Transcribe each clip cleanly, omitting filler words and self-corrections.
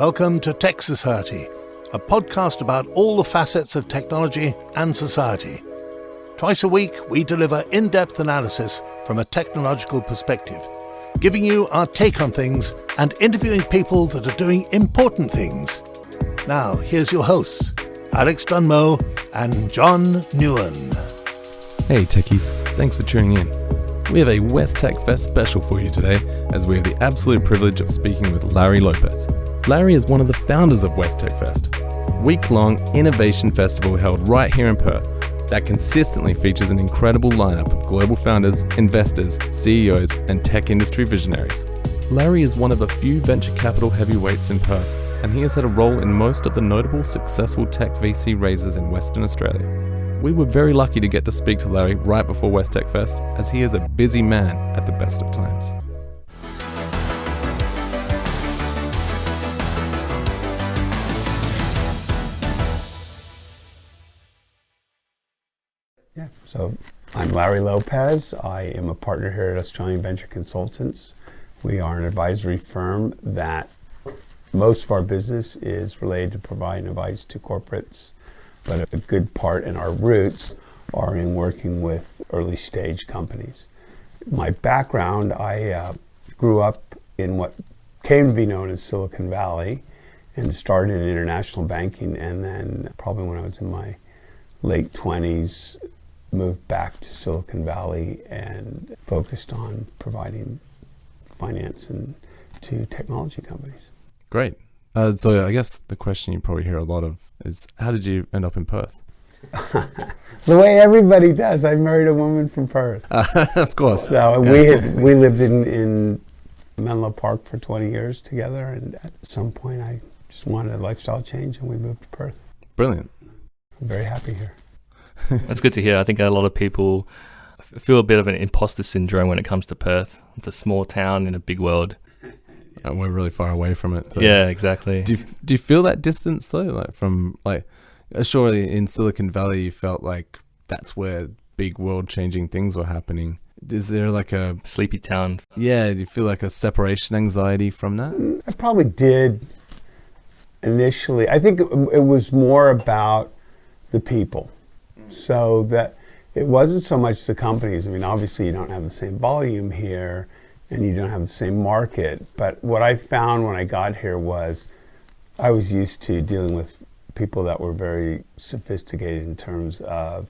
Welcome to Tech Society, a podcast about all the facets of technology and society. Twice a week, we deliver in-depth analysis from a technological perspective, giving you our take on things and interviewing people that are doing important things. Now, here's your hosts, Alex Dunmo and John Newen. Hey techies, thanks for tuning in. We have a West Tech Fest special for you today, as we have the absolute privilege of speaking with Larry Lopez. Larry is one of the founders of West Tech Fest, a week-long innovation festival held right here in Perth that consistently features an incredible lineup of global founders, investors, CEOs, and tech industry visionaries. Larry is one of a few venture capital heavyweights in Perth, and he has had a role in most of the notable successful tech VC raises in Western Australia. We were very lucky to get to speak to Larry right before West Tech Fest, as he is a busy man at the best of times. Yeah, so I'm Larry Lopez. I am a partner here at Australian Venture Consultants. We are an advisory firm that most of our business is related to providing advice to corporates, but a good part in our roots are in working with early stage companies. My background, I grew up in what came to be known as Silicon Valley and started in international banking, and then probably when I was in my late 20s, moved back to Silicon Valley and focused on providing finance and to technology companies. Great. So I guess the question you probably hear a lot of is, how did you end up in Perth? The way everybody does. I married a woman from Perth. Of course. So we lived in Menlo Park for 20 years together, and at some point I just wanted a lifestyle change and we moved to Perth. Brilliant. I'm very happy here. That's good to hear. I think a lot of people feel a bit of an imposter syndrome when it comes to Perth. It's a small town in a big world. And we're really far away from it. So. Yeah, exactly. Do you feel that distance though? Surely in Silicon Valley you felt like that's where big world-changing things were happening. Is there like a sleepy town? Yeah, do you feel like a separation anxiety from that? I probably did initially. I think it was more about the people. So that it wasn't so much the companies. I mean, obviously you don't have the same volume here and you don't have the same market. But what I found when I got here was I was used to dealing with people that were very sophisticated in terms of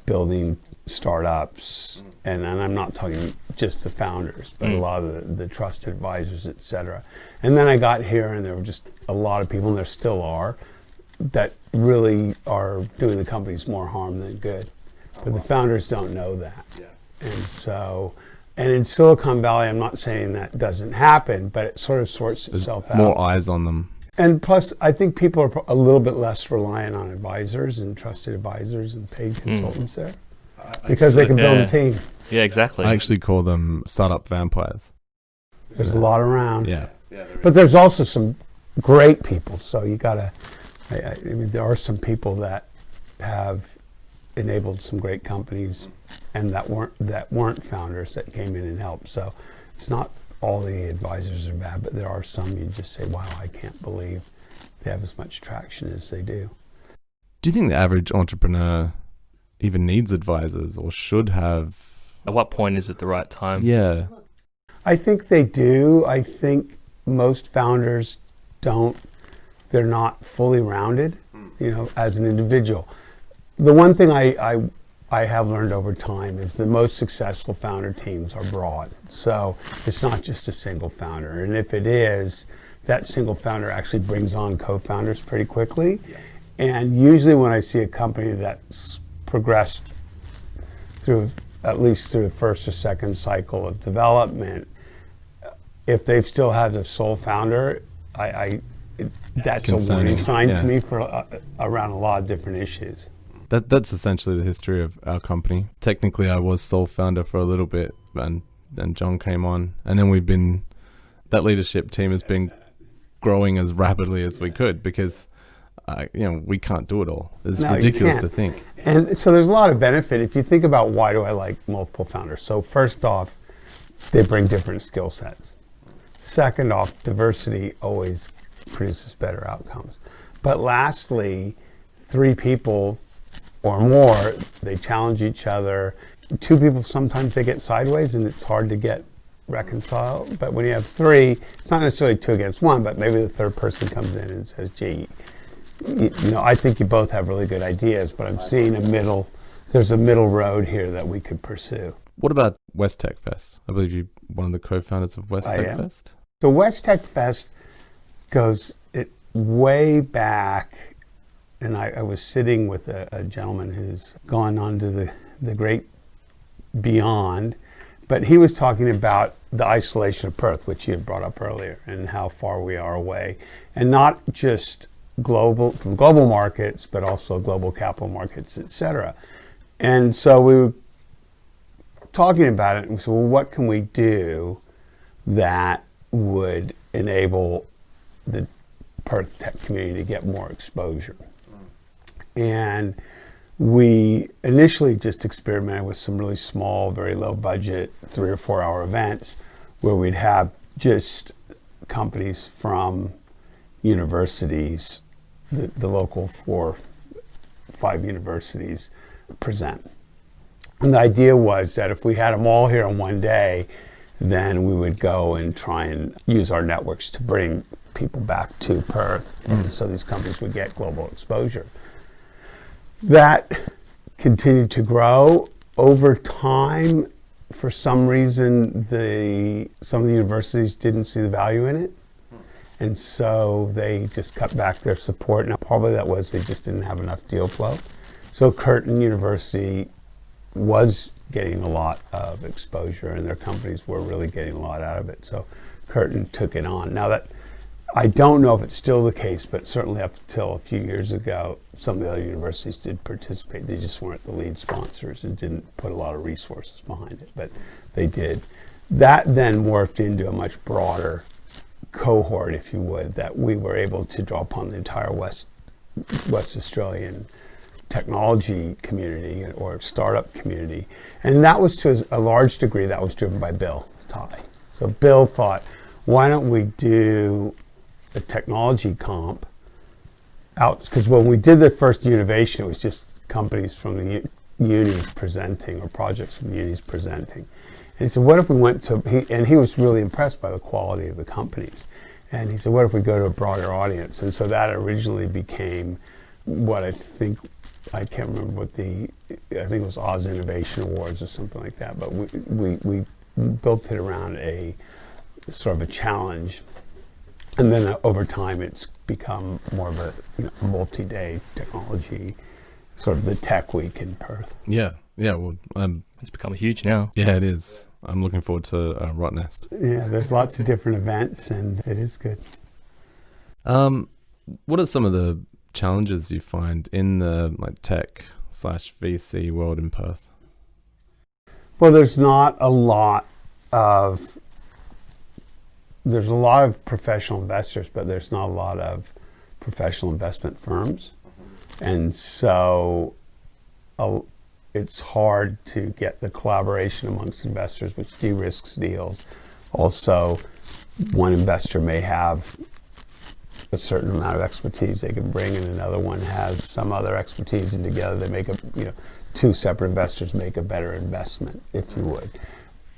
building startups. And I'm not talking just the founders, but a lot of the trusted advisors, et cetera. And then I got here and there were just a lot of people, and there still are, that really are doing the companies more harm than good. But the founders don't know that. Yeah. And in Silicon Valley, I'm not saying that doesn't happen, but it sort of sorts itself out. More eyes on them. And plus, I think people are a little bit less reliant on advisors and trusted advisors and paid consultants there, because they can build a team. Yeah, exactly. I actually call them startup vampires. There's a lot around. Yeah. But there's also some great people, so you gotta, I mean, there are some people that have enabled some great companies and that weren't founders that came in and helped. So it's not all the advisors are bad, but there are some you just say, wow, I can't believe they have as much traction as they do. Do you think the average entrepreneur even needs advisors or should have? At what point is it the right time? Yeah. I think they do. I think most founders don't. They're not fully rounded, as an individual. The one thing I have learned over time is the most successful founder teams are broad. So it's not just a single founder. And if it is, that single founder actually brings on co-founders pretty quickly. Yeah. And usually when I see a company that's progressed through at least through the first or second cycle of development, if they've still had a sole founder, that's a warning sign to me for around a lot of different issues. That's essentially the history of our company. Technically, I was sole founder for a little bit, and John came on, and then that leadership team has been growing as rapidly as we could, because we can't do it all. It's ridiculous to think. And so there's a lot of benefit if you think about why do I like multiple founders. So first off, they bring different skill sets. Second off, diversity always produces better outcomes. But lastly, 3 people or more, they challenge each other. 2 people, sometimes they get sideways and it's hard to get reconciled. But when you have 3, it's not necessarily 2 against 1, but maybe the third person comes in and says, gee, I think you both have really good ideas, but I'm seeing there's a middle road here that we could pursue. What about West Tech Fest? I believe you're one of the co-founders of West Tech Fest. So West Tech Fest goes way back, and I was sitting with a gentleman who's gone on to the great beyond, but he was talking about the isolation of Perth, which you had brought up earlier, and how far we are away, and not just from global markets, but also global capital markets, et cetera. And so we were talking about it, and we said, well, what can we do that would enable the Perth tech community to get more exposure? And we initially just experimented with some really small, very low budget, 3 or 4 hour events where we'd have just companies from universities, the local 4 or 5 universities present. And the idea was that if we had them all here on one day, then we would go and try and use our networks to bring people back to Perth, so these companies would get global exposure. That continued to grow over time. For some reason, some of the universities didn't see the value in it, and so they just cut back their support. Now, probably that was they just didn't have enough deal flow. So Curtin University was getting a lot of exposure, and their companies were really getting a lot out of it. So Curtin took it on. Now, that I don't know if it's still the case, but certainly up until a few years ago, some of the other universities did participate. They just weren't the lead sponsors and didn't put a lot of resources behind it, but they did. That then morphed into a much broader cohort, if you would, that we were able to draw upon the entire West Australian technology community or startup community. And that was, to a large degree, that was driven by Bill Tye. So Bill thought, why don't we do a technology comp out? Because when we did the first Univation, it was just companies from the unis presenting, or projects from the unis presenting. And he said, what if we went to, and he was really impressed by the quality of the companies. And he said, what if we go to a broader audience? And so that originally became what I can't remember what I think it was Oz Innovation Awards or something like that, but we built it around a sort of a challenge. And then over time, it's become more of a multi-day technology, sort of the tech week in Perth. Yeah. Well, it's become huge now. Yeah, it is. I'm looking forward to Rotnest. Yeah, there's lots of different events, and it is good. What are some of the challenges you find in the tech/VC world in Perth? Well, there's a lot of professional investors, but there's not a lot of professional investment firms. And so it's hard to get the collaboration amongst investors, which de-risks deals. Also, one investor may have a certain amount of expertise they can bring, and another one has some other expertise, and together they make two separate investors make a better investment, if you would.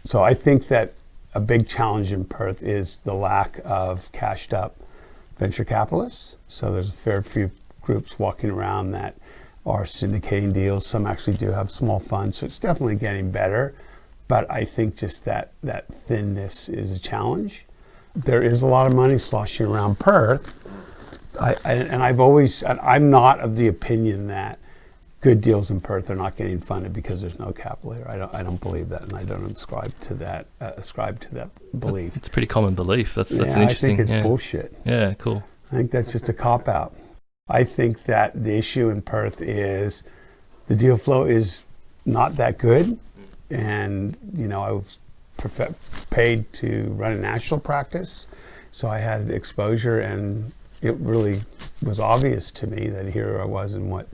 So I think that a big challenge in Perth is the lack of cashed up venture capitalists. So there's a fair few groups walking around that are syndicating deals. Some actually do have small funds, so it's definitely getting better. But I think just that thinness is a challenge. There is a lot of money sloshing around Perth. I'm not of the opinion that good deals in Perth are not getting funded because there's no capital here. I don't believe that, and I don't ascribe to that belief. It's a pretty common belief. That's an interesting. I think it's bullshit. Yeah, cool. I think that's just a cop-out. I think that the issue in Perth is the deal flow is not that good, and I was paid to run a national practice, so I had exposure, and it really was obvious to me that here I was in what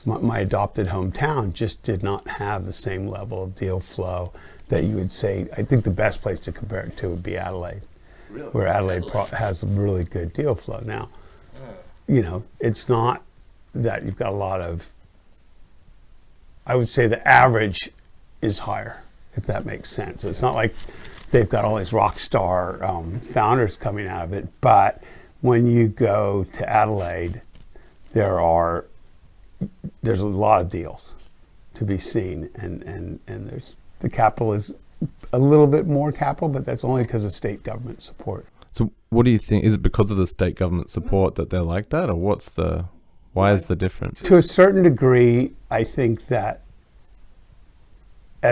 my adopted hometown just did not have the same level of deal flow that you would say. I think the best place to compare it to would be Adelaide. where Adelaide has a really good deal flow. Now, it's not that you've got a lot of, I would say the average is higher, if that makes sense. It's not like they've got all these rock star founders coming out of it, but when you go to Adelaide, there's a lot of deals to be seen, and there's the capital is a little bit more capital, but that's only because of state government support. So what do you think? Is it because of the state government support that they're like that, or why is the difference? To a certain degree, I think that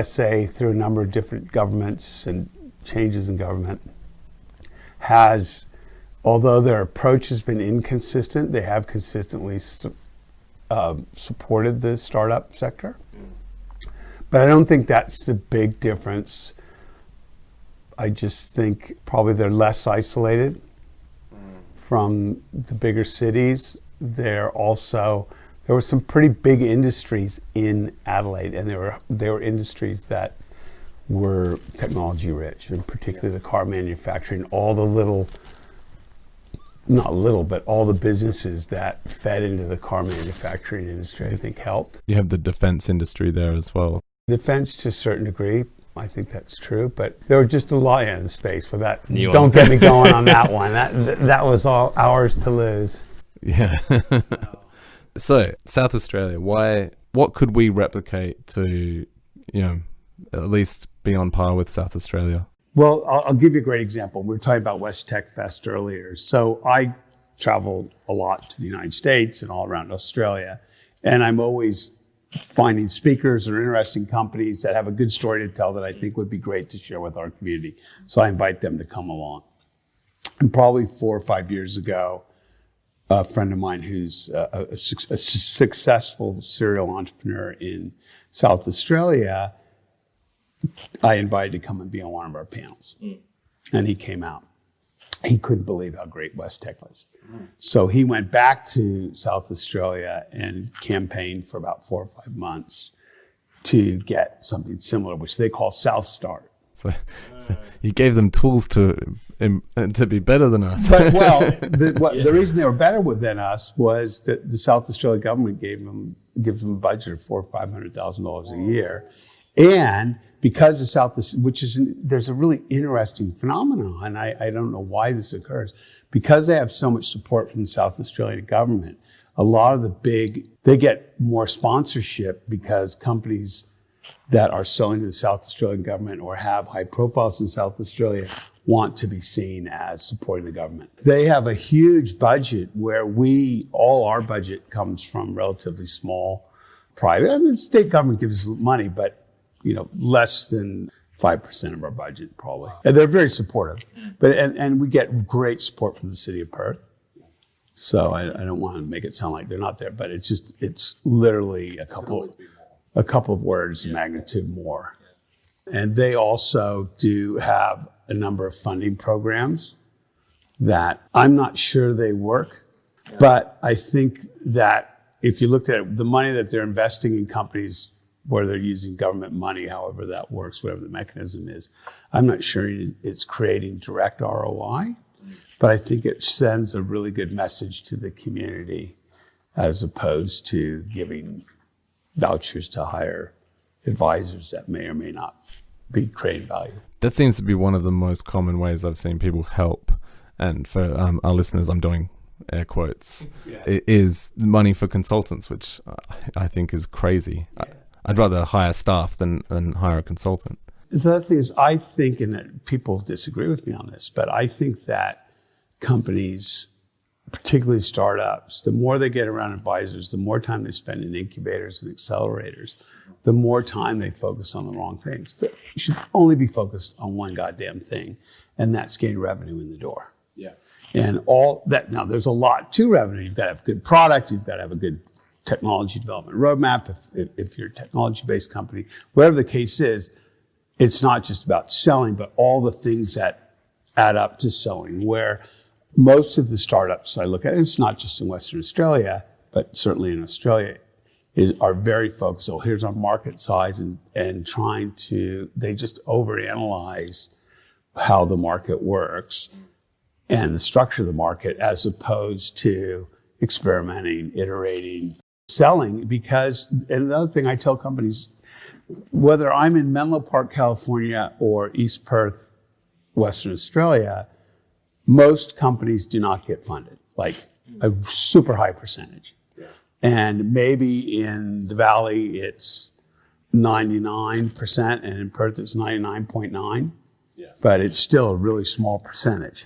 SA, through a number of different governments and changes in government, has, although their approach has been inconsistent, they have consistently supported the startup sector. But I don't think that's the big difference. I just think probably they're less isolated from the bigger cities. There were some pretty big industries in Adelaide, and there were industries that were technology rich, and particularly the car manufacturing, all the all the businesses that fed into the car manufacturing industry, I think helped. You have the defense industry there as well. Defense to a certain degree, I think that's true, but there were just a lot in the space for that. New Don't get me going on that one. That was all ours to lose. Yeah. So South Australia, what could we replicate to, at least be on par with South Australia? Well, I'll give you a great example. We were talking about West Tech Fest earlier. So I traveled a lot to the United States and all around Australia, and I'm always finding speakers or interesting companies that have a good story to tell that I think would be great to share with our community. So I invite them to come along. And probably 4 or 5 years ago, a friend of mine who's a successful serial entrepreneur in South Australia, I invited to come and be on one of our panels. And he came out. He couldn't believe how great West Tech was. So he went back to South Australia and campaigned for about 4 or 5 months to get something similar, which they call South Start. So you gave them tools to be better than us. But the reason they were better than us was that the South Australia government gives them a budget of $400,000 or $500,000 a year, and because the there's a really interesting phenomenon, and I don't know why this occurs, because they have so much support from the South Australian government. A lot of they get more sponsorship because companies that are selling to the South Australian government or have high profiles in South Australia want to be seen as supporting the government. They have a huge budget where all our budget comes from relatively small private. I mean, the state government gives us money, but less than 5% of our budget probably. And they're very supportive. But and we get great support from the city of Perth. So I don't want to make it sound like they're not there, but it's literally a couple of words of magnitude more. And they also do have a number of funding programs that I'm not sure they work, but I think that if you looked at it, the money that they're investing in companies where they're using government money, however that works, whatever the mechanism is, I'm not sure it's creating direct ROI, but I think it sends a really good message to the community as opposed to giving vouchers to hire advisors that may or may not be creating value. That seems to be one of the most common ways I've seen people help. And for our listeners, I'm doing air quotes, it is money for consultants, which I think is crazy. Yeah. I'd rather hire staff than hire a consultant. The other thing is, I think, and people disagree with me on this, but I think that companies, particularly startups, the more they get around advisors, the more time they spend in incubators and accelerators, the more time they focus on the wrong things. They should only be focused on one goddamn thing, and that's getting revenue in the door. Yeah. And all that, now there's a lot to revenue. You've got to have a good product, you've got to have a good technology development roadmap. If you're a technology-based company, whatever the case is, it's not just about selling, but all the things that add up to selling, where most of the startups I look at, it's not just in Western Australia, but certainly in Australia, are very focused. So here's our market size and they just overanalyze how the market works and the structure of the market, as opposed to experimenting, iterating, selling. Because, and another thing I tell companies, whether I'm in Menlo Park, California, or East Perth, Western Australia, most companies do not get funded, like a super high percentage. Yeah. And maybe in the Valley, it's 99%, and in Perth, it's 99.9%. Yeah. But it's still a really small percentage.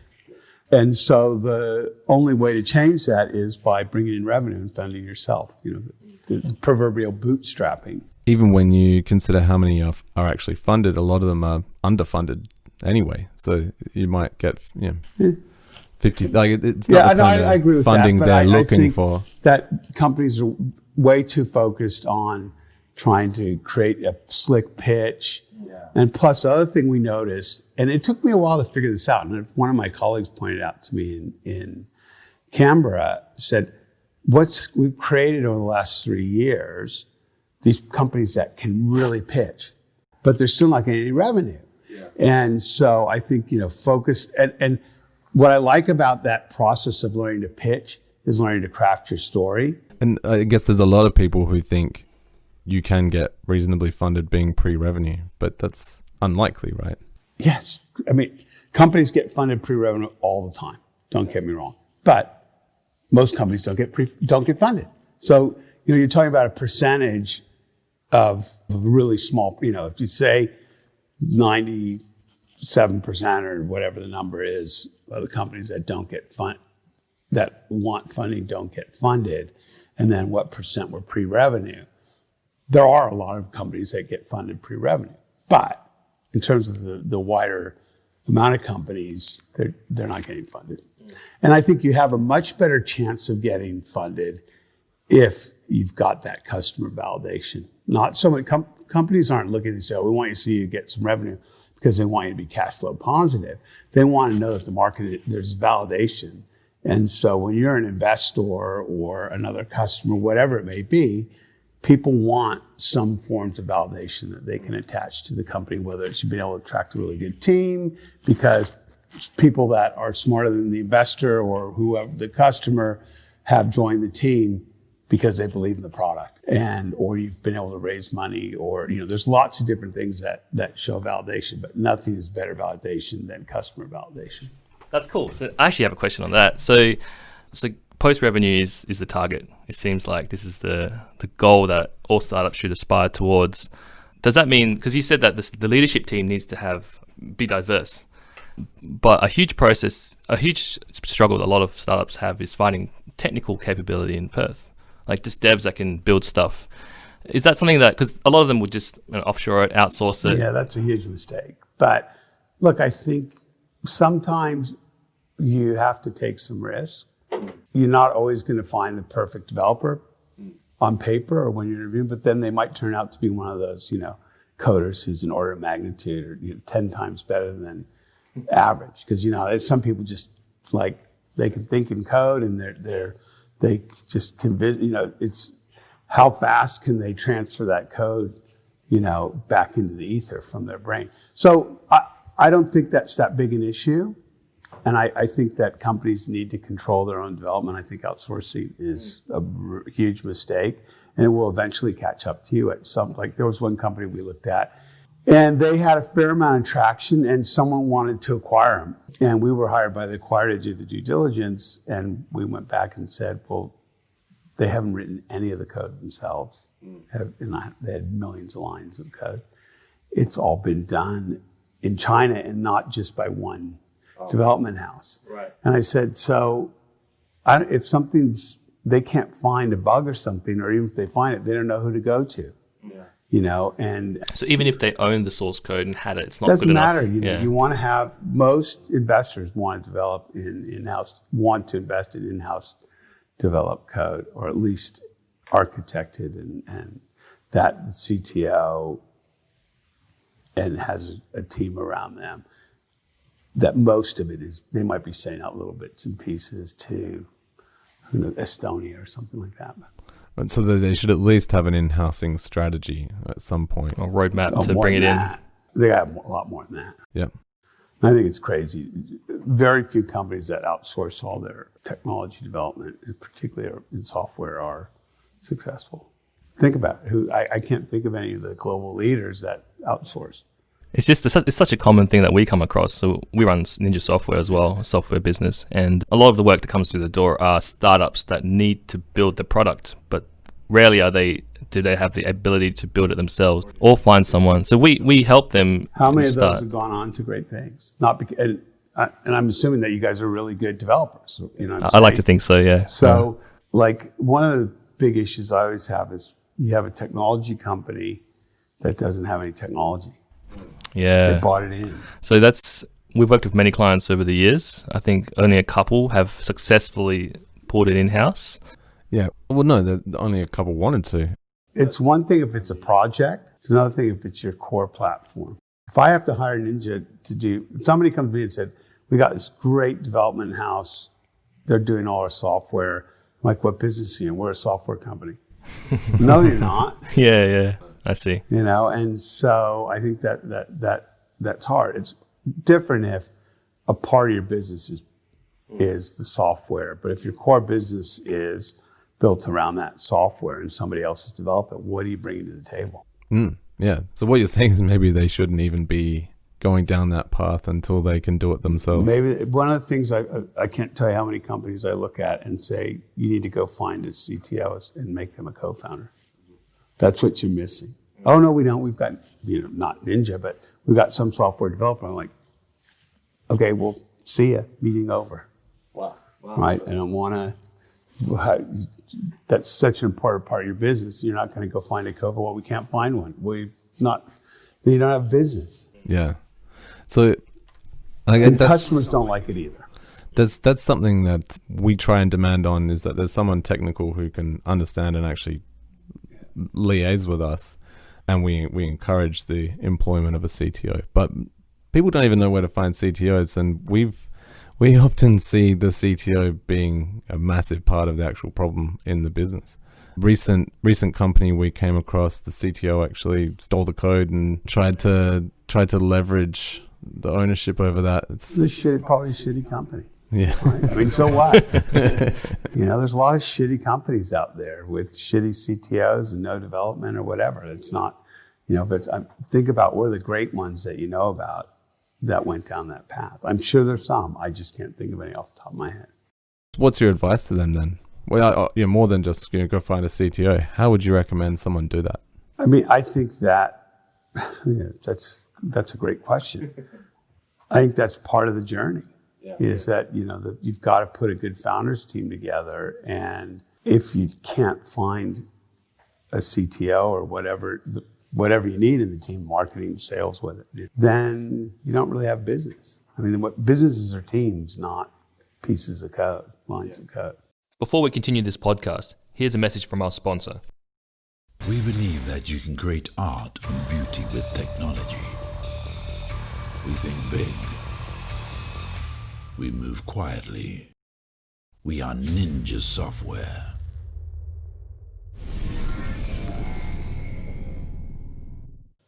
And so the only way to change that is by bringing in revenue and funding yourself, the proverbial bootstrapping. Even when you consider how many are actually funded, a lot of them are underfunded anyway. So you might get 50. Like it's not the kind I agree with funding that, they're I looking think for. That companies are way too focused on trying to create a slick pitch. Yeah. And plus, the other thing we noticed, and it took me a while to figure this out, and one of my colleagues pointed out to me in Canberra, said, we've created over the last 3 years, these companies that can really pitch, but they're still not getting any revenue. Yeah. And so I think, focus, and what I like about that process of learning to pitch is learning to craft your story. And I guess there's a lot of people who think you can get reasonably funded being pre-revenue, but that's unlikely, right? Yes. I mean, companies get funded pre-revenue all the time. Don't get me wrong. But most companies don't get funded. So, you're talking about a percentage of really small, if you say 97% or whatever the number is of the companies that don't get that want funding don't get funded, and then what percent were pre-revenue. There are a lot of companies that get funded pre-revenue, but in terms of the wider amount of companies, they're not getting funded. And I think you have a much better chance of getting funded if you've got that customer validation. Not so many companies aren't looking and say, we want you to see you get some revenue because they want you to be cash flow positive. They want to know that the market, there's validation. And so when you're an investor or another customer, whatever it may be, people want some forms of validation that they can attach to the company, whether it's being able to attract a really good team, because people that are smarter than the investor or whoever the customer have joined the team because they believe in the product, or you've been able to raise money, or there's lots of different things that show validation, but nothing is better validation than customer validation. That's cool. So I actually have a question on that. So post-revenue is the target. It seems like this is the goal that all startups should aspire towards. Does that mean, because you said that the leadership team needs to be diverse, but a huge struggle that a lot of startups have is finding technical capability in Perth, like just devs that can build stuff. Is that something that, because a lot of them would just offshore it, outsource it? Yeah, that's a huge mistake. But look, I think sometimes you have to take some risks. You're not always going to find the perfect developer on paper or when you're interviewing, but then they might turn out to be one of those, coders who's an order of magnitude or 10 times better than average. Because, some people just they can think in code and they just convince, it's how fast can they transfer that code, back into the ether from their brain. So I don't think that's that big an issue. And I think that companies need to control their own development. I think outsourcing is a huge mistake, and it will eventually catch up to you at some, there was one company we looked at, and they had a fair amount of traction, and someone wanted to acquire them. And we were hired by the acquirer to do the due diligence, and we went back and said, well, they haven't written any of the code themselves. They had millions of lines of code. It's all been done in China, and not just by one development house. Right. And I said, so if they can't find a bug or something, or even if they find it, they don't know who to go to. Yeah. And so even if they own the source code and had it's not good enough. Doesn't matter. You want to have, most investors want to develop in-house, want to invest in in-house developed code, or at least architected, and that the CTO and has a team around them. That most of it is, they might be saying out little bits and pieces to Estonia or something like that. And so they should at least have an in-housing strategy at some point. Or roadmap to bring it in. They got a lot more than that. Yep. I think it's crazy. Very few companies that outsource all their technology development, particularly in software, are successful. Think about it. I can't think of any of the global leaders that outsource. It's such a common thing that we come across. So we run Ninja Software as well, a software business, and a lot of the work that comes through the door are startups that need to build the product, but rarely do they have the ability to build it themselves or find someone. So we help them. How many start. of those have gone on to great things? Not because, and I'm assuming that you guys are really good developers. You know what I'm I saying? like to think so, yeah. So, like, one of the big issues I always have is you have a technology company that doesn't have any technology. Yeah. They bought it in. So we've worked with many clients over the years. I think only a couple have successfully pulled it in-house. Yeah. Well, no, only a couple wanted to. It's one thing if it's a project. It's another thing if it's your core platform. If I have to hire Ninja if somebody comes to me and said, we got this great development house, they're doing all our software. I'm like, what business are you in? We're a software company. No, you're not. Yeah, I see. You know, and so I think that's hard. It's different if a part of your business is the software, but if your core business is built around that software and somebody else has developed it, what are you bringing to the table? Yeah. So what you're saying is maybe they shouldn't even be going down that path until they can do it themselves. Maybe one of the things I can't tell you how many companies I look at and say, you need to go find a CTO and make them a co-founder. That's what you're missing. Oh, no, we don't. We've got, not Ninja, but we've got some software developer. I'm like, okay, well, see ya, meeting over. Wow. Right? I don't want to, that's such an important part of your business. You're not going to go find a co-founder. Well, we can't find one. Then you don't have business. Yeah. So and customers don't like it either. That's something that we try and demand on, is that there's someone technical who can understand and actually liaise with us, and we encourage the employment of a CTO. But people don't even know where to find CTOs, and we often see the CTO being a massive part of the actual problem in the business. Recent company we came across, the CTO actually stole the code and tried to leverage the ownership over that. It's probably a shitty company. Yeah. Right? I mean, so what? There's a lot of shitty companies out there with shitty CTOs and no development or whatever. It's not, but think about what are the great ones that you know about that went down that path. I'm sure there's some. I just can't think of any off the top of my head. What's your advice to them then? Well, more than just go find a CTO. How would you recommend someone do that? I mean, I think that that's a great question. I think that's part of the journey. Is that that you've got to put a good founders team together, and if you can't find a CTO or whatever you need in the team, marketing, sales, then you don't really have business. I mean, what businesses are teams, not pieces of code, lines of code. Before we continue this podcast, here's a message from our sponsor. We believe that you can create art and beauty with technology. We think big. We move quietly. We are Ninja Software.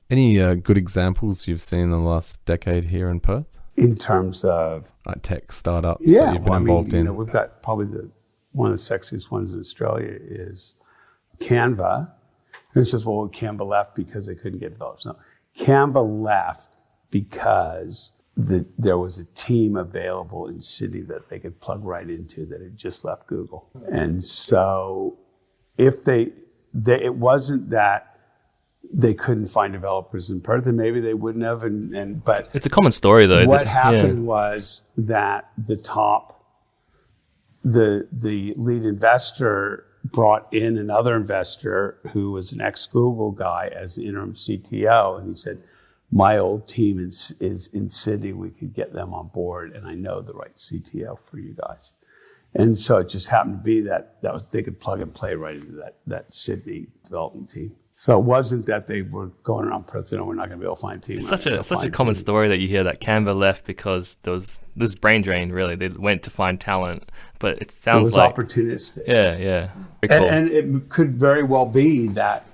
Any good examples you've seen in the last decade here in Perth? In terms of tech startups that you've been involved in? We've got probably one of the sexiest ones in Australia is Canva. And it says, well, Canva left because they couldn't get developers. No, Canva left because there was a team available in Sydney that they could plug right into that had just left Google. And so if it wasn't that they couldn't find developers in Perth, and maybe they wouldn't have. But it's a common story, though. What happened was that the lead investor brought in another investor who was an ex-Google guy as the interim CTO, and he said, my old team is in Sydney, we could get them on board, and I know the right CTO for you guys. And so it just happened to be that they could plug and play right into that Sydney development team. So it wasn't that they were going around Perth, we're not going to be able to find a team. It's such a common story that you hear that Canva left because there was this brain drain, really. They went to find talent, but it sounds like... It was opportunistic. Yeah. Very cool. And it could very well be that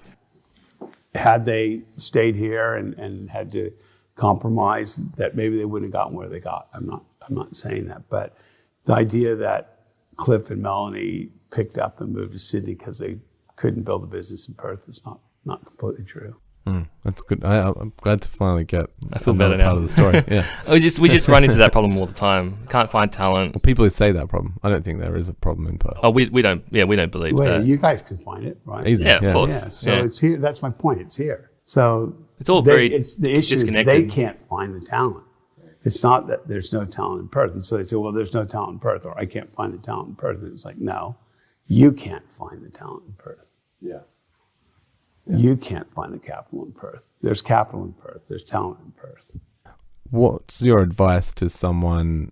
had they stayed here and had to compromise that maybe they wouldn't have gotten where they got. I'm not saying that, but the idea that Cliff and Melanie picked up and moved to Sydney because they couldn't build a business in Perth is not completely true. That's good. I'm glad to finally get. I feel better now. Part of the story. Yeah. we just run into that problem all the time. Can't find talent. Well, people who say that problem. I don't think there is a problem in Perth. Oh, we don't. Yeah, we don't believe Well, that. you guys can find it, right? Easy. Yeah, of course. Yeah. So Yeah. it's here. That's my point. It's here. So It's all very it's the issue is disconnected. they can't find the talent. It's not that there's no talent in Perth. And so they say, well, there's no talent in Perth, or I can't find the talent in Perth. And it's like, no, you can't find the talent in Perth. Yeah. You can't find the capital in Perth. There's capital in Perth. There's talent in Perth. What's your advice to someone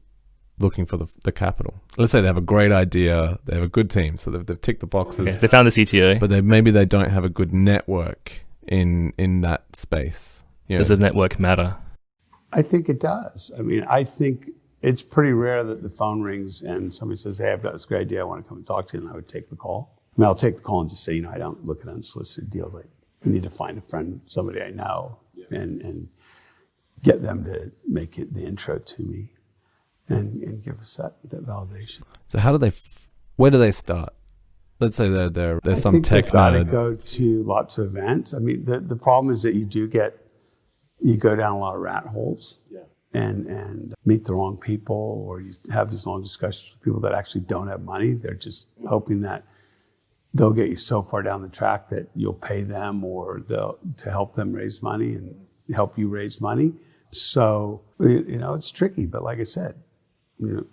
looking for the capital? Let's say they have a great idea, they have a good team, so they've ticked the boxes, Okay, they found the CTO. but maybe they don't have a good network in that space. You know, Does the network matter? I think it does. I mean, I think it's pretty rare that the phone rings and somebody says, hey, I've got this great idea. I want to come and talk to you. And I would take the call. I mean, I'll take the call and just say, I don't look at unsolicited deals. Like, I need to find a friend, somebody I know, and get them to make it the intro to me and give us that validation. so where do they start? Let's say there's some tech they've got to nerd. go to lots of events. I mean, the problem is that you go down a lot of rat holes and meet the wrong people, or you have these long discussions with people that actually don't have money. They're just hoping that they'll get you so far down the track that you'll pay them or to help them raise money and help you raise money. So, it's tricky, but like I said, you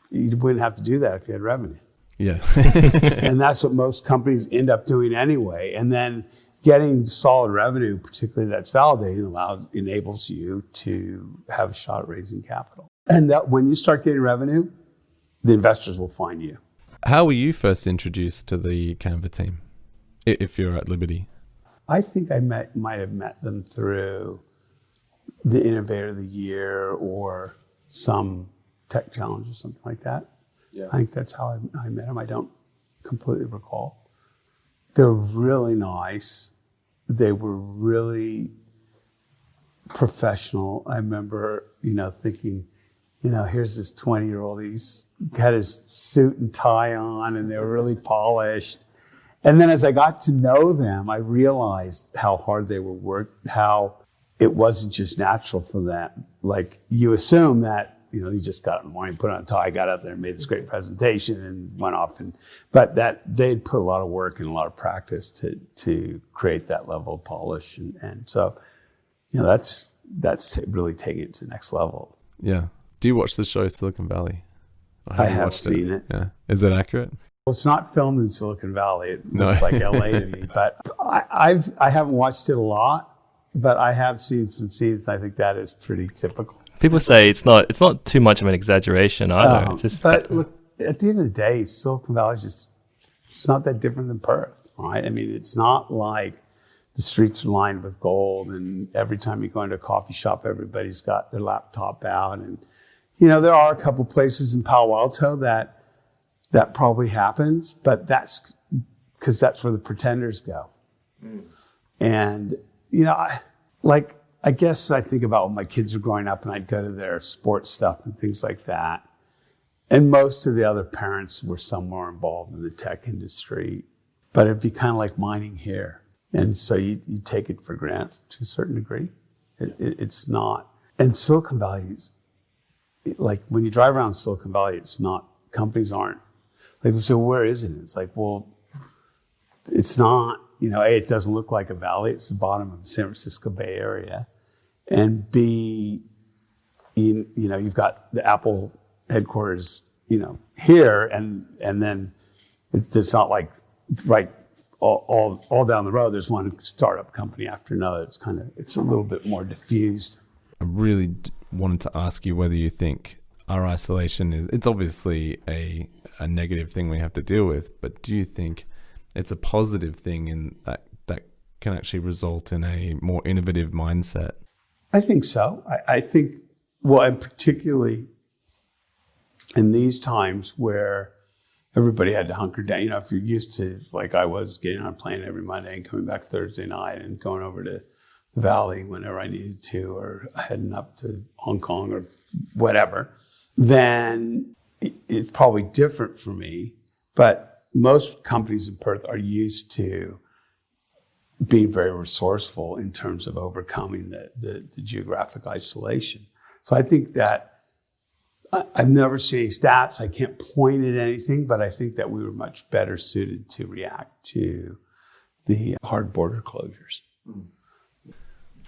wouldn't have to do that if you had revenue. Yeah. And that's what most companies end up doing anyway. And then getting solid revenue, particularly that's validated, enables you to have a shot at raising capital. And that when you start getting revenue, the investors will find you. How were you first introduced to the Canva team, if you're at Liberty? I think I might have met them through the Innovator of the Year or some tech challenge or something like that. Yeah. I think that's how I met them. I don't completely recall. They're really nice. They were really professional. I remember, thinking, here's this 20-year-old. He's had his suit and tie on, and they were really polished. And then as I got to know them, I realized how hard they were working, how it wasn't just natural for them. Like, you assume that, he just got up in the morning, put on a tie, got out there and made this great presentation and went off. But that they'd put a lot of work and a lot of practice to create that level of polish. And so, that's really taking it to the next level. Yeah. Do you watch the show Silicon Valley? I have seen it. Yeah. Is it accurate? Well, it's not filmed in Silicon Valley. It looks like LA to me. But I haven't watched it a lot, but I have seen some scenes. I think that is pretty typical. People say it's not too much of an exaggeration either. It's just but look, at the end of the day, Silicon Valley it's not that different than Perth, right? I mean, it's not like the streets are lined with gold, and every time you go into a coffee shop, everybody's got their laptop out. And there are a couple places in Palo Alto that probably happens, but that's because that's where the pretenders go. And I guess I think about when my kids were growing up and I'd go to their sports stuff and things like that. And most of the other parents were somewhere involved in the tech industry, but it'd be kind of like mining here. And so you take it for granted to a certain degree. It's not. And Silicon Valley is, like, when you drive around Silicon Valley, it's not, companies aren't. Like, so where is it? It's like, well, it's not, A, it doesn't look like a valley. It's the bottom of the San Francisco Bay Area. And B, you've got the Apple headquarters, here, and then it's not like right all down the road. There's one startup company after another. It's a little bit more diffused. I really wanted to ask you whether you think our isolation it's obviously a negative thing we have to deal with, but do you think it's a positive thing in that can actually result in a more innovative mindset? I think so. I think, well, and particularly in these times where everybody had to hunker down. If you're used to, like I was, getting on a plane every Monday and coming back Thursday night and going over to the Valley whenever I needed to, or heading up to Hong Kong or whatever, then it's probably different for me. But most companies in Perth are used to being very resourceful in terms of overcoming the geographic isolation. So I think that I've never seen any stats. I can't point at anything, but I think that we were much better suited to react to the hard border closures.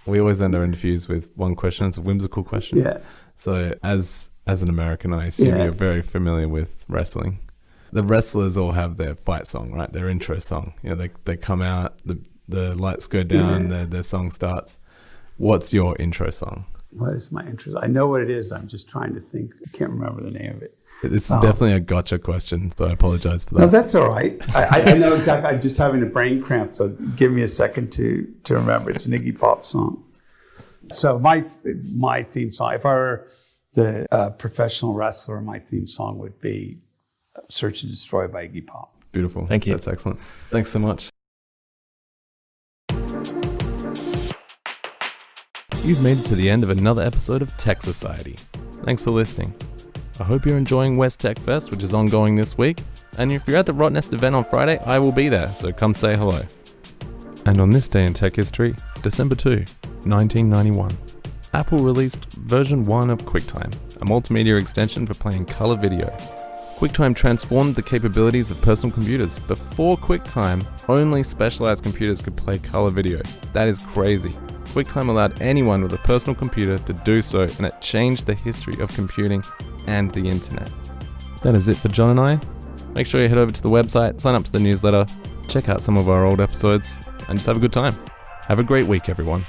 We always end our interviews with one question. It's a whimsical question. Yeah. So as an American, I assume you're very familiar with wrestling. The wrestlers all have their fight song, right? Their intro song. You know, they come out, the lights go down, their song starts. What's your intro song? What is my intro? I know what it is. I'm just trying to think. I can't remember the name of it. This is definitely a gotcha question, so I apologize for that. No, that's all right. I know exactly. I'm just having a brain cramp, so give me a second to remember. It's an Iggy Pop song. So my theme song, if I were the professional wrestler, my theme song would be Search and Destroy by Iggy Pop. Beautiful. Thank you. That's excellent. Thanks so much. You've made it to the end of another episode of Tech Society. Thanks for listening. I hope you're enjoying West Tech Fest, which is ongoing this week. And if you're at the Rottnest event on Friday, I will be there, so come say hello. And on this day in tech history, December 2, 1991, Apple released version 1 of QuickTime, a multimedia extension for playing color video. QuickTime transformed the capabilities of personal computers. Before QuickTime, only specialized computers could play color video. That is crazy. QuickTime allowed anyone with a personal computer to do so, and it changed the history of computing and the internet. That is it for John and I. Make sure you head over to the website, sign up to the newsletter, check out some of our old episodes, and just have a good time. Have a great week, everyone.